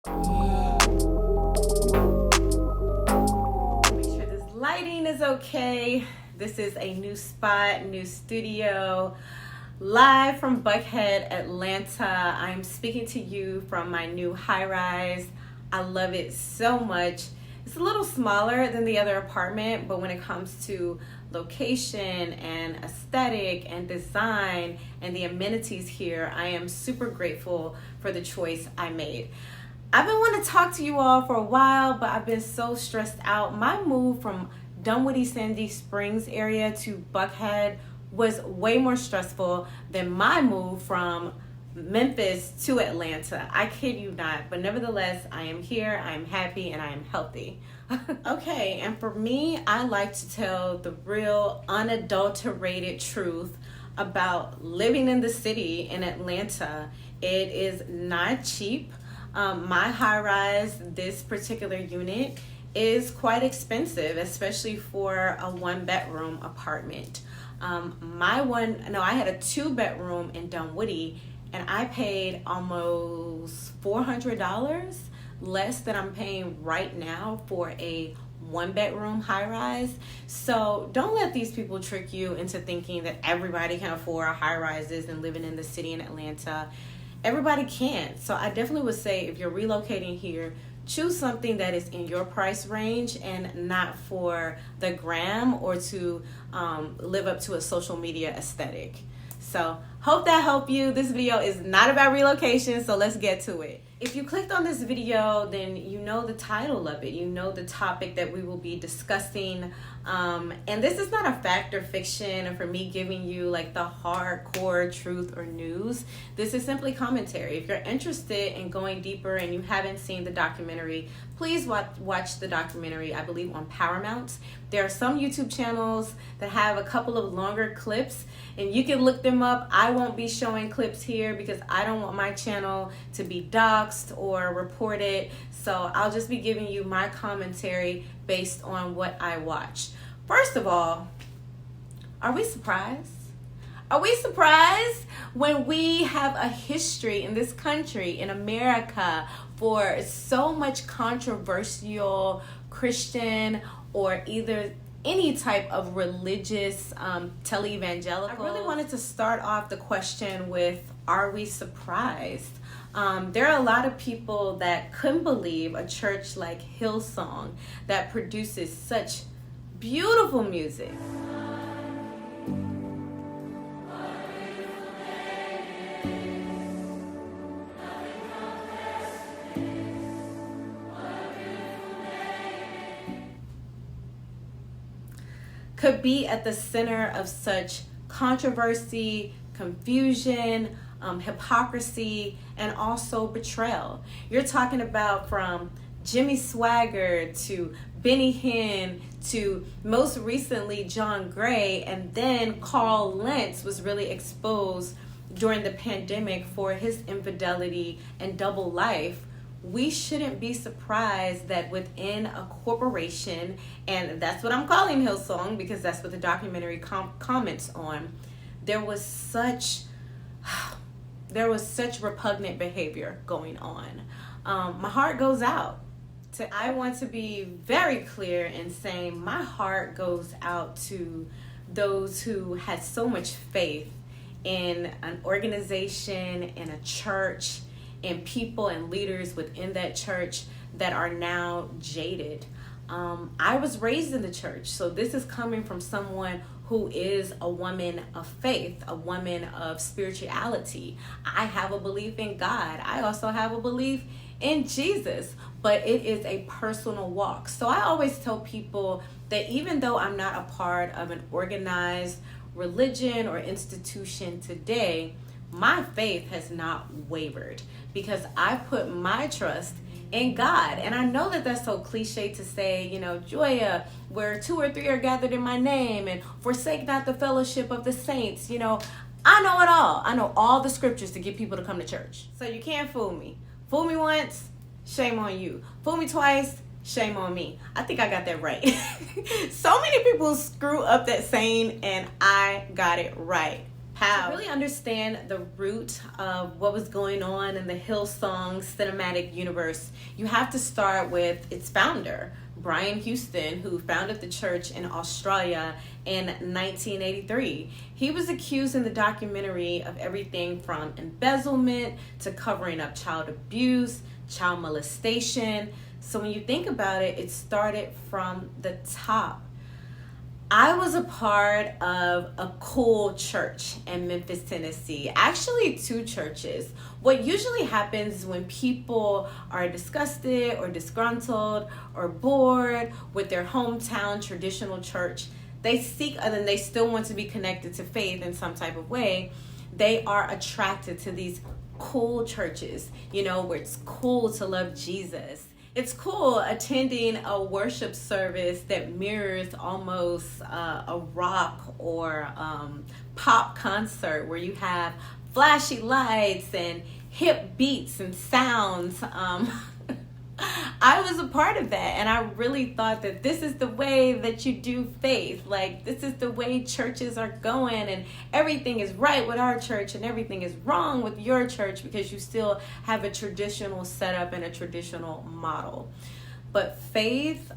Make sure this lighting is okay. This is a new spot, new studio, live from Buckhead, Atlanta. I'm speaking to you from my new high-rise. I love it so much. It's a little smaller than the other apartment, but when it comes to location and aesthetic and design and the amenities here, I am super grateful for the choice I made. I've been wanting to talk to you all for a while, but I've been so stressed out. My move from Dunwoody, Sandy Springs area to Buckhead was way more stressful than my move from Memphis to Atlanta. I kid you not, but nevertheless, I am here, I am happy, and I am healthy. Okay, and for me, I like to tell the real unadulterated truth about living in the city in Atlanta. It is not cheap. My high-rise, this particular unit, is quite expensive, especially for a one-bedroom apartment. I had a two-bedroom in Dunwoody, and I paid almost $400 less than I'm paying right now for a one-bedroom high-rise. So don't let these people trick you into thinking that everybody can afford high-rises and living in the city in Atlanta. Everybody can't. So I definitely would say if you're relocating here, choose something that is in your price range and not for the gram or to live up to a social media aesthetic. So hope that helped you. This video is not about relocation, so let's get to it. If you clicked on this video, then you know the title of it. You know the topic that we will be discussing. And this is not a fact or fiction or for me giving you like the hardcore truth or news. This is simply commentary. If you're interested in going deeper and you haven't seen the documentary, please watch the documentary, I believe on Paramount. There are some YouTube channels that have a couple of longer clips and you can look them up. I won't be showing clips here because I don't want my channel to be doxxed or reported. So I'll just be giving you my commentary based on what I watched. First of all, are we surprised? Are we surprised when we have a history in this country, in America, for so much controversial Christian or either any type of religious televangelical? I really wanted to start off the question with, are we surprised? There are a lot of people that couldn't believe a church like Hillsong that produces such beautiful music. Could be at the center of such controversy, confusion, hypocrisy, and also betrayal. You're talking about from Jimmy Swaggart to Benny Hinn to most recently John Gray, and then Carl Lentz was really exposed during the pandemic for his infidelity and double life. We shouldn't be surprised that within a corporation, and that's what I'm calling Hillsong because that's what the documentary comments on, there was such repugnant behavior going on. My heart goes out. I want to be very clear in saying my heart goes out to those who had so much faith in an organization, in a church, and people and leaders within that church that are now jaded. I was raised in the church, so this is coming from someone who is a woman of faith, a woman of spirituality. I have a belief in God. I also have a belief in Jesus, but it is a personal walk. So I always tell people that even though I'm not a part of an organized religion or institution today, my faith has not wavered because I put my trust in God. And I know that that's so cliche to say, Joya, where 2 or 3 are gathered in my name, and forsake not the fellowship of the saints. I know it all. I know all the scriptures to get people to come to church. So you can't fool me. Fool me once, shame on you. Fool me twice, shame on me. I think I got that right. So many people screw up that saying, and I got it right. How? To really understand the root of what was going on in the Hillsong cinematic universe, you have to start with its founder, Brian Houston, who founded the church in Australia in 1983. He was accused in the documentary of everything from embezzlement to covering up child abuse, child molestation. So when you think about it, it started from the top. I was a part of a cool church in Memphis, Tennessee. Actually, two churches. What usually happens when people are disgusted or disgruntled or bored with their hometown traditional church, they seek, and then they still want to be connected to faith in some type of way. They are attracted to these cool churches, where it's cool to love Jesus. It's cool attending a worship service that mirrors almost a rock or pop concert where you have flashy lights and hip beats and sounds. I was a part of that, and I really thought that this is the way that you do faith. Like, this is the way churches are going, and everything is right with our church and everything is wrong with your church because you still have a traditional setup and a traditional model. But faith,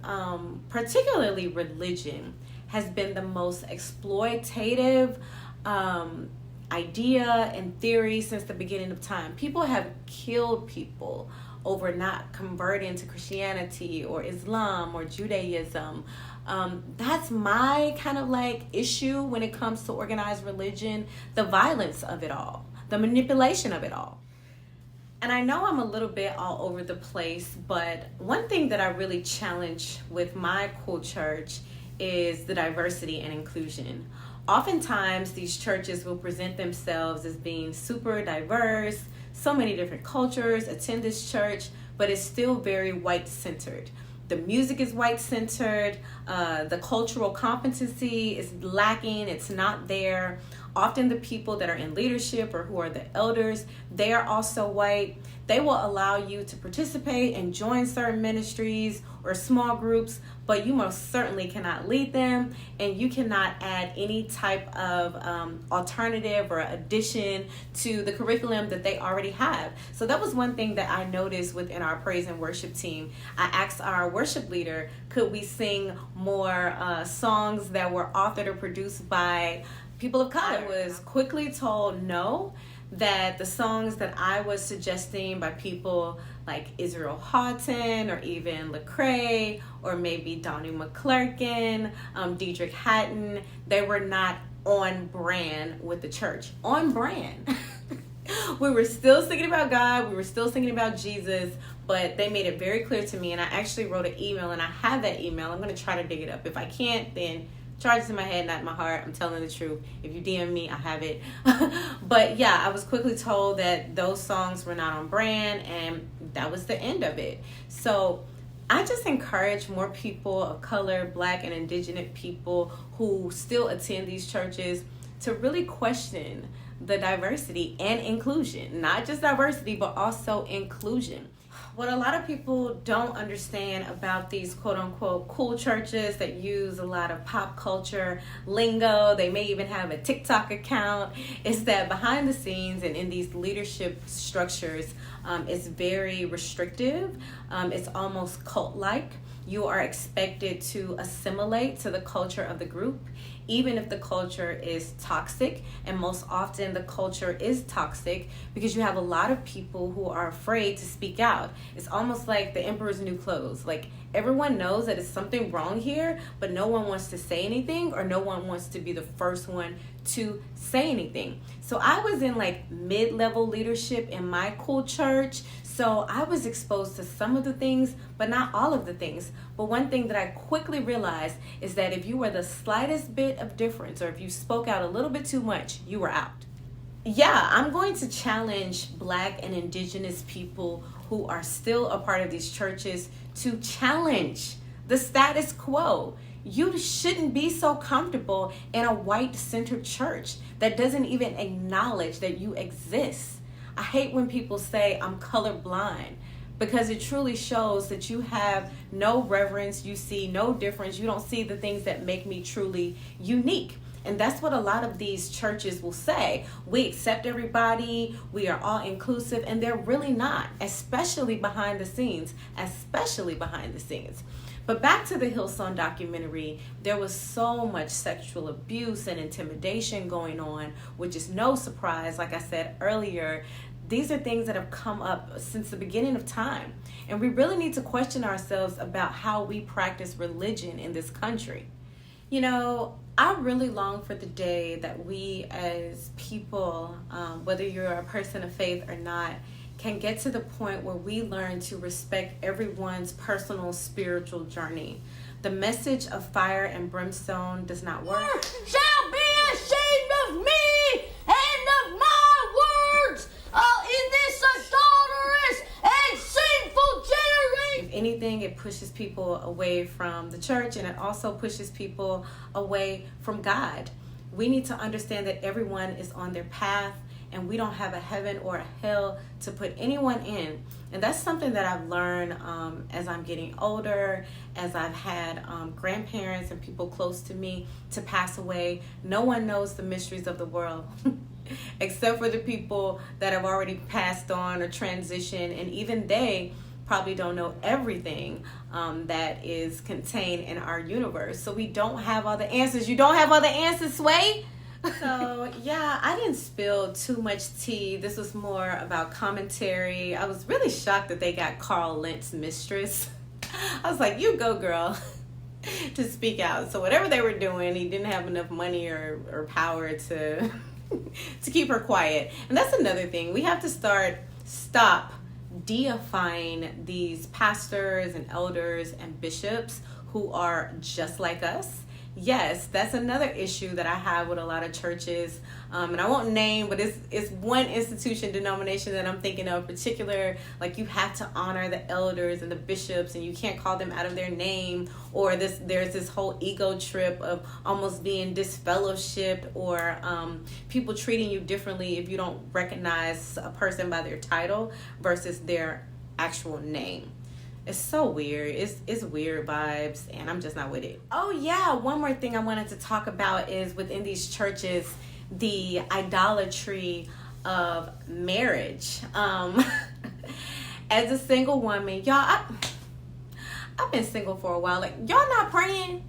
particularly religion, has been the most exploitative idea and theory since the beginning of time. People have killed people over not converting to Christianity or Islam or Judaism. That's my kind of issue when it comes to organized religion, the violence of it all, the manipulation of it all. And I know I'm a little bit all over the place, but one thing that I really challenge with my cool church is the diversity and inclusion. Oftentimes, these churches will present themselves as being super diverse. So many different cultures attend this church, but it's still very white-centered. The music is white-centered. The cultural competency is lacking. It's not there. Often the people that are in leadership or who are the elders, they are also white. They will allow you to participate and join certain ministries or small groups, but you most certainly cannot lead them, and you cannot add any type of alternative or addition to the curriculum that they already have. So that was one thing that I noticed within our praise and worship team. I asked our worship leader, could we sing more songs that were authored or produced by people of color? I was quickly told no, that the songs that I was suggesting by people like Israel Houghton or even Lecrae or maybe Donnie McClurkin, Diedrich Hatton, they were not on brand with the church. On brand. We were still singing about God, we were still singing about Jesus, but they made it very clear to me, and I actually wrote an email, and I have that email. I'm going to try to dig it up. If I can't, then charge it to my head, not my heart. I'm telling the truth. If you DM me, I have it. But yeah, I was quickly told that those songs were not on brand, and that was the end of it. So I just encourage more people of color, Black and Indigenous people who still attend these churches to really question the diversity and inclusion. Not just diversity, but also inclusion. What a lot of people don't understand about these quote-unquote cool churches that use a lot of pop culture lingo, they may even have a TikTok account, is that behind the scenes and in these leadership structures, it's very restrictive. It's almost cult-like. You are expected to assimilate to the culture of the group, even if the culture is toxic. And most often the culture is toxic because you have a lot of people who are afraid to speak out. It's almost like the emperor's new clothes. Like, everyone knows that it's something wrong here, but no one wants to say anything, or no one wants to be the first one to say anything. So I was in mid-level leadership in my cool church. So I was exposed to some of the things, but not all of the things. But one thing that I quickly realized is that if you were the slightest bit of difference, or if you spoke out a little bit too much, you were out. Yeah, I'm going to challenge Black and Indigenous people who are still a part of these churches to challenge the status quo. You shouldn't be so comfortable in a white-centered church that doesn't even acknowledge that you exist. I hate when people say I'm colorblind, because it truly shows that you have no reverence, you see no difference, you don't see the things that make me truly unique. And that's what a lot of these churches will say. We accept everybody, we are all inclusive, and they're really not, especially behind the scenes, But back to the Hillsong documentary, there was so much sexual abuse and intimidation going on, which is no surprise. Like I said earlier, these are things that have come up since the beginning of time. And we really need to question ourselves about how we practice religion in this country. You know, I really long for the day that we as people, whether you're a person of faith or not, can get to the point where we learn to respect everyone's personal spiritual journey. The message of fire and brimstone does not work. Shall be ashamed of me and of my words in this adulterous and sinful generation. If anything, it pushes people away from the church, and it also pushes people away from God. We need to understand that everyone is on their path, and we don't have a heaven or a hell to put anyone in. And that's something that I've learned as I'm getting older, as I've had grandparents and people close to me to pass away. No one knows the mysteries of the world except for the people that have already passed on or transitioned, and even they probably don't know everything that is contained in our universe. So we don't have all the answers. You don't have all the answers, Sway? So yeah, I didn't spill too much tea. This was more about commentary. I was really shocked that they got Carl Lentz mistress. I was like, you go, girl, to speak out. So whatever they were doing, he didn't have enough money or power to to keep her quiet. And that's another thing. We have to stop deifying these pastors and elders and bishops who are just like us. Yes, that's another issue that I have with a lot of churches, and I won't name, but it's one institution, denomination that I'm thinking of in particular. Like, you have to honor the elders and the bishops, and you can't call them out of their name, or there's this whole ego trip of almost being disfellowshipped, or people treating you differently if you don't recognize a person by their title versus their actual name. It's so weird. It's weird vibes, and I'm just not with it. Oh yeah, one more thing I wanted to talk about is within these churches, the idolatry of marriage. As a single woman, y'all, I've been single for a while. Like, y'all not praying?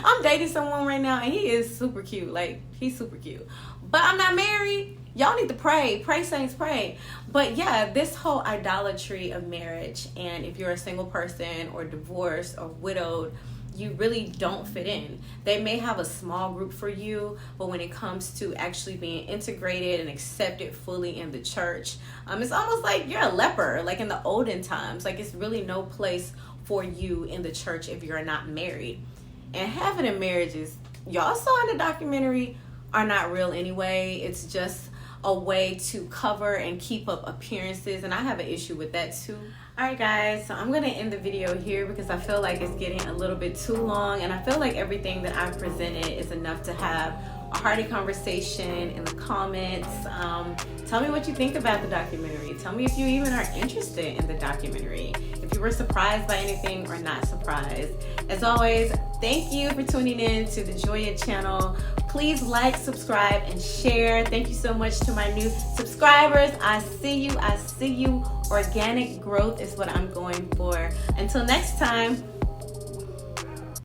I'm dating someone right now, and he is super cute. Like, he's super cute. But I'm not married. Y'all need to pray. Pray, saints, pray. But yeah, this whole idolatry of marriage, and if you're a single person or divorced or widowed, you really don't fit in. They may have a small group for you, but when it comes to actually being integrated and accepted fully in the church, it's almost like you're a leper, like in the olden times. Like, it's really no place for you in the church if you're not married. And heaven and marriages, y'all saw in the documentary, are not real anyway. It's just a way to cover and keep up appearances, and I have an issue with that too. Alright guys, so I'm going to end the video here because I feel like it's getting a little bit too long, and I feel like everything that I've presented is enough to have a hearty conversation in the comments. Tell me what you think about the documentary. Tell me if you even are interested in the documentary, if you were surprised by anything or not surprised. As always, thank you for tuning in to the Joya channel. Please like, subscribe, and share. Thank you so much to my new subscribers. I see you. Organic growth is what I'm going for. Until next time.